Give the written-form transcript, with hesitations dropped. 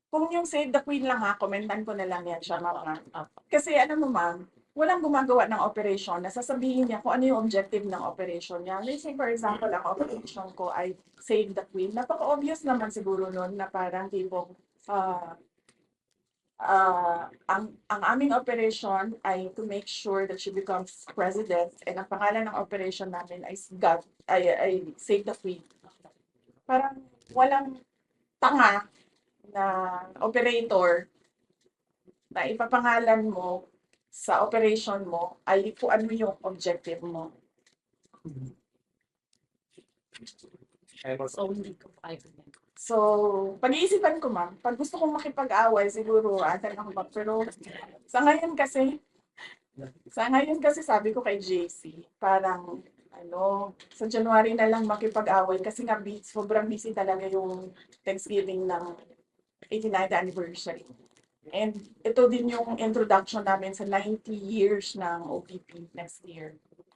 Kung yung Save the Queen lang ha, komentan ko na lang yan siya mga. Kasi ano mo ma'am, walang gumagawa ng operation na sasabihin niya kung ano yung objective ng operation niya. Let's say for example, ang operation ko ay Save the Queen. Napaka-obvious naman siguro nun na parang tipo, ang aming operation ay to make sure that she becomes president and ang pangalan ng operation namin ay ay Save the Queen. Parang walang tanga na operator na ipapangalan mo sa operation mo ay kung ano yung objective mo. So, hindi ko kaya. So, pag-iisipan ko ma'am, pag gusto kong makipag-away, siguro atan ako ma'am. Pero sa ngayon kasi sabi ko kay JC, parang sa January na lang makipag-away kasi nga sobrang busy talaga yung Thanksgiving ng 89th anniversary. And ito din yung introduction namin sa 90 years ng OPP next year.